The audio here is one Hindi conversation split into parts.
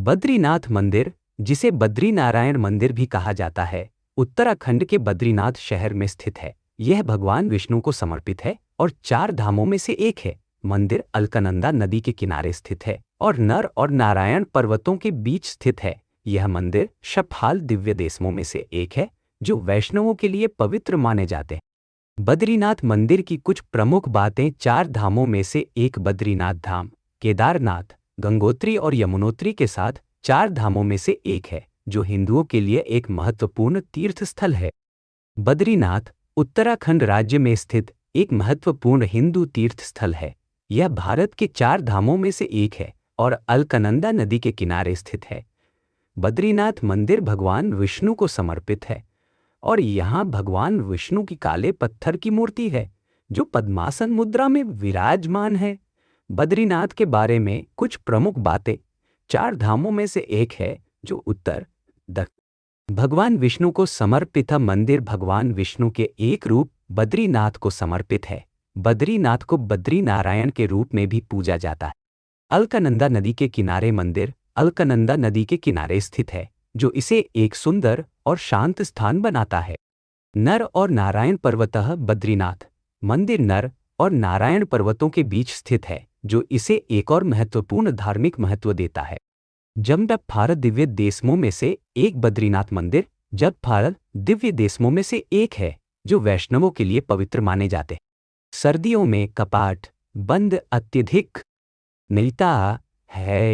बद्रीनाथ मंदिर, जिसे बद्रीनारायण मंदिर भी कहा जाता है, उत्तराखंड के बद्रीनाथ शहर में स्थित है। यह भगवान विष्णु को समर्पित है और 4 धामों में से एक है। मंदिर अलकनंदा नदी के किनारे स्थित है और नर और नारायण पर्वतों के बीच स्थित है। यह मंदिर शपहाल दिव्य देशमों में से एक है, जो वैष्णवों के लिए पवित्र माने जाते हैं। बद्रीनाथ मंदिर की कुछ प्रमुख बातें। 4 धामों में से एक बद्रीनाथ धाम, केदारनाथ, गंगोत्री और यमुनोत्री के साथ 4 धामों में से एक है, जो हिंदुओं के लिए एक महत्वपूर्ण तीर्थ स्थल है। बद्रीनाथ उत्तराखंड राज्य में स्थित एक महत्वपूर्ण हिंदू तीर्थ स्थल है। यह भारत के 4 धामों में से एक है और अलकनंदा नदी के किनारे स्थित है। बद्रीनाथ मंदिर भगवान विष्णु को समर्पित है और यहाँ भगवान विष्णु की काले पत्थर की मूर्ति है, जो पद्मासन मुद्रा में विराजमान है। बद्रीनाथ के बारे में कुछ प्रमुख बातें। 4 धामों में से एक है, जो उत्तर दक्षिण भगवान विष्णु को समर्पित मंदिर भगवान विष्णु के एक रूप बद्रीनाथ को समर्पित है। बद्रीनाथ को बद्रीनारायण के रूप में भी पूजा जाता है। अलकनंदा नदी के किनारे मंदिर अलकनंदा नदी के किनारे स्थित है, जो इसे एक सुंदर और शांत स्थान बनाता है। नर और नारायण पर्वतः बद्रीनाथ मंदिर नर और नारायण पर्वतों के बीच स्थित है, जो इसे एक और महत्वपूर्ण धार्मिक महत्व देता है। जब भारत दिव्य देशमों में से एक बद्रीनाथ मंदिर जब भारत दिव्य देशमों में से एक है, जो वैष्णवों के लिए पवित्र माने जाते हैं। सर्दियों में कपाट बंद अत्यधिक मिलता है।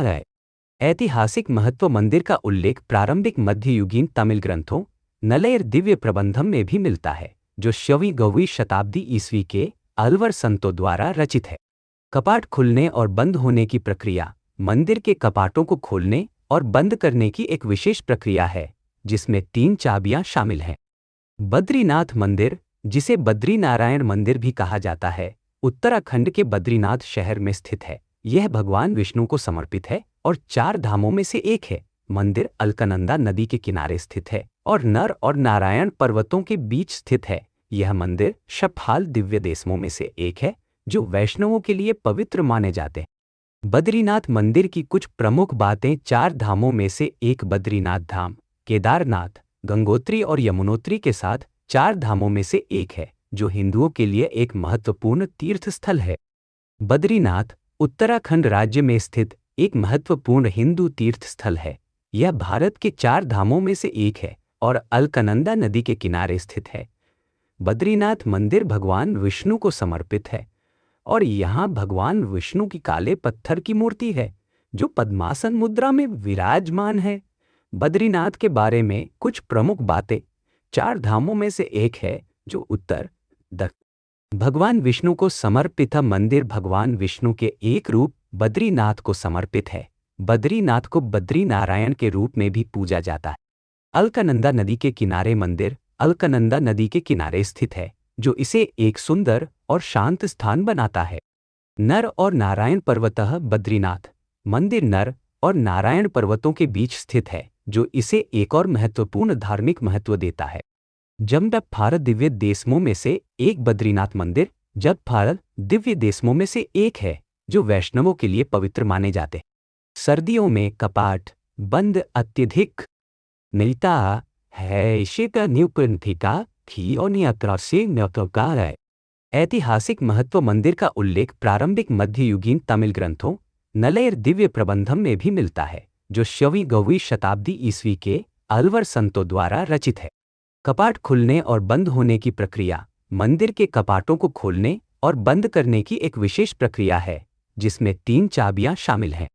है ऐतिहासिक महत्व। मंदिर का उल्लेख प्रारंभिक मध्ययुगीन तमिल ग्रंथों नलयर दिव्य प्रबंधम में भी मिलता है, जो 6वीं 9वीं शताब्दी ईस्वी के अलवर संतों द्वारा रचित है। कपाट खुलने और बंद होने की प्रक्रिया मंदिर के कपाटों को खोलने और बंद करने की एक विशेष प्रक्रिया है, जिसमें 3 चाबियां शामिल हैं। बद्रीनाथ मंदिर, जिसे बद्रीनारायण मंदिर भी कहा जाता है, उत्तराखंड के बद्रीनाथ शहर में स्थित है। यह भगवान विष्णु को समर्पित है और 4 धामों में से एक है। मंदिर अलकनंदा नदी के किनारे स्थित है और नर और नारायण पर्वतों के बीच स्थित है। यह मंदिर शपहाल दिव्य देशमों में से एक है, जो वैष्णवों के लिए पवित्र माने जाते हैं। बद्रीनाथ मंदिर की कुछ प्रमुख बातें। 4 धामों में से एक बद्रीनाथ धाम, केदारनाथ, गंगोत्री और यमुनोत्री के साथ 4 धामों में से एक है, जो हिंदुओं के लिए एक महत्वपूर्ण तीर्थ स्थल है। बद्रीनाथ उत्तराखंड राज्य में स्थित एक महत्वपूर्ण हिंदू तीर्थ स्थल है। यह भारत के 4 धामों में से एक है और अलकनंदा नदी के किनारे स्थित है। बद्रीनाथ मंदिर भगवान विष्णु को समर्पित है और यहाँ भगवान विष्णु की काले पत्थर की मूर्ति है, जो पद्मासन मुद्रा में विराजमान है। बद्रीनाथ के बारे में कुछ प्रमुख बातें। 4 धामों में से एक है, जो उत्तर दक्षिण भगवान विष्णु को समर्पित मंदिर भगवान विष्णु के एक रूप बद्रीनाथ को समर्पित है। बद्रीनाथ को बद्रीनारायण के रूप में भी पूजा जाता है। अलकनंदा नदी के किनारे मंदिर अलकनंदा नदी के किनारे स्थित है, जो इसे एक सुंदर और शांत स्थान बनाता है। नर और नारायण पर्वतः बद्रीनाथ मंदिर नर और नारायण पर्वतों के बीच स्थित है, जो इसे एक और महत्वपूर्ण धार्मिक महत्व देता है। जब भारत दिव्य देशमों में से एक बद्रीनाथ मंदिर जब भारत दिव्य देशमों में से एक है, जो वैष्णवों के लिए पवित्र माने जाते हैं। सर्दियों में कपाट बंद अत्यधिक मिलता है। ऐतिहासिक महत्व। मंदिर का उल्लेख प्रारंभिक मध्ययुगीन तमिल ग्रंथों नलयर दिव्य प्रबंधम में भी मिलता है, जो 6वीं 9वीं शताब्दी ईस्वी के अलवर संतों द्वारा रचित है। कपाट खुलने और बंद होने की प्रक्रिया मंदिर के कपाटों को खोलने और बंद करने की एक विशेष प्रक्रिया है, जिसमें 3 चाबियां शामिल हैं।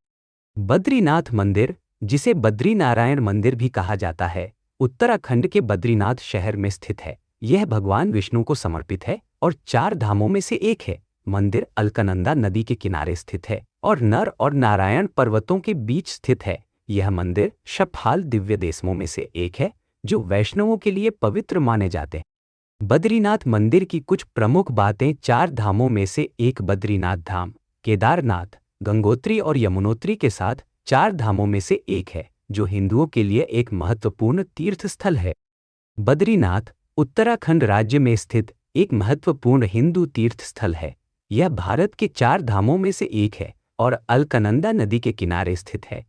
बद्रीनाथ मंदिर, जिसे बद्रीनारायण मंदिर भी कहा जाता है, उत्तराखंड के बद्रीनाथ शहर में स्थित है। यह भगवान विष्णु को समर्पित है और 4 धामों में से एक है। मंदिर अलकनंदा नदी के किनारे स्थित है और नर और नारायण पर्वतों के बीच स्थित है। यह मंदिर शपहाल दिव्य देशमों में से एक है, जो वैष्णवों के लिए पवित्र माने जाते हैं। बद्रीनाथ मंदिर की कुछ प्रमुख बातें। 4 धामों में से एक बद्रीनाथ धाम, केदारनाथ, गंगोत्री और यमुनोत्री के साथ 4 धामों में से एक है, जो हिंदुओं के लिए एक महत्वपूर्ण तीर्थ स्थल है। बद्रीनाथ उत्तराखंड राज्य में स्थित एक महत्वपूर्ण हिंदू तीर्थ स्थल है। यह भारत के 4 धामों में से एक है और अलकनंदा नदी के किनारे स्थित है।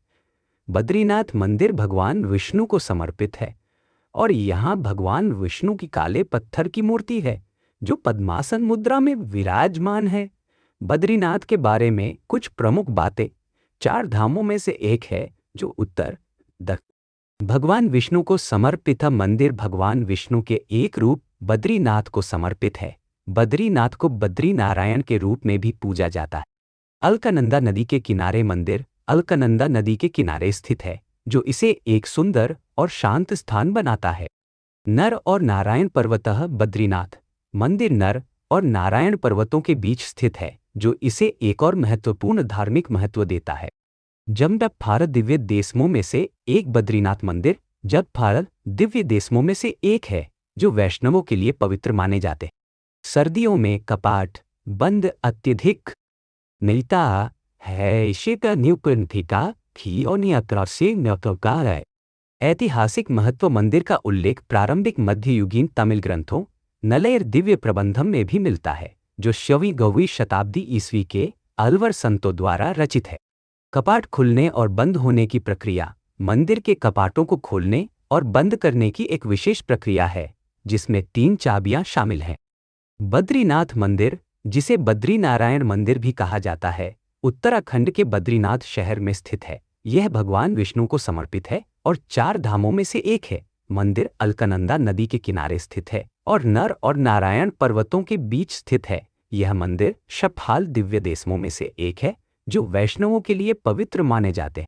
बद्रीनाथ मंदिर भगवान विष्णु को समर्पित है और यहाँ भगवान विष्णु की काले पत्थर की मूर्ति है जो पद्मासन मुद्रा में विराजमान है। बद्रीनाथ के बारे में कुछ प्रमुख बातें। 4 धामों में से एक है जो उत्तर दक्षिण भगवान विष्णु को समर्पित है। मंदिर भगवान विष्णु के एक रूप बद्रीनाथ को समर्पित है। बद्रीनाथ को बद्री नारायण के रूप में भी पूजा जाता है। अलकनंदा नदी के किनारे मंदिर अलकनंदा नदी के किनारे स्थित है जो इसे एक सुंदर और शांत स्थान बनाता है। नर और नारायण पर्वतः बद्रीनाथ मंदिर नर और नारायण पर्वतों के बीच स्थित है जो इसे एक और महत्वपूर्ण धार्मिक महत्व देता है। जब भारत दिव्य देशमों में से एक बद्रीनाथ मंदिर जब भारत दिव्य देशमों में से एक है जो वैष्णवों के लिए पवित्र माने जाते हैं। सर्दियों में कपाट बंद अत्यधिक मिलता है। शिका न्यूकंठिका है। ऐतिहासिक महत्व मंदिर का उल्लेख प्रारंभिक मध्ययुगीन तमिल ग्रंथों नलयर दिव्य प्रबंधम में भी मिलता है जो 6वीं 9वीं शताब्दी ईस्वी के अलवर संतों द्वारा रचित है। कपाट खुलने और बंद होने की प्रक्रिया मंदिर के कपाटों को खोलने और बंद करने की एक विशेष प्रक्रिया है जिसमें 3 चाबियां शामिल हैं। बद्रीनाथ मंदिर जिसे बद्री नारायण मंदिर भी कहा जाता है उत्तराखंड के बद्रीनाथ शहर में स्थित है। यह भगवान विष्णु को समर्पित है और 4 धामों में से एक है। मंदिर अलकनंदा नदी के किनारे स्थित है और नर और नारायण पर्वतों के बीच स्थित है। यह मंदिर शपहाल दिव्य देशमों में से एक है जो वैष्णवों के लिए पवित्र माने जाते हैं।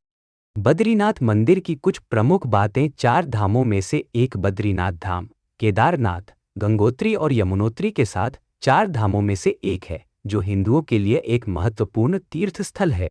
बद्रीनाथ मंदिर की कुछ प्रमुख बातें। 4 धामों में से एक बद्रीनाथ धाम केदारनाथ गंगोत्री और यमुनोत्री के साथ 4 धामों में से एक है जो हिंदुओं के लिए एक महत्वपूर्ण तीर्थ स्थल है।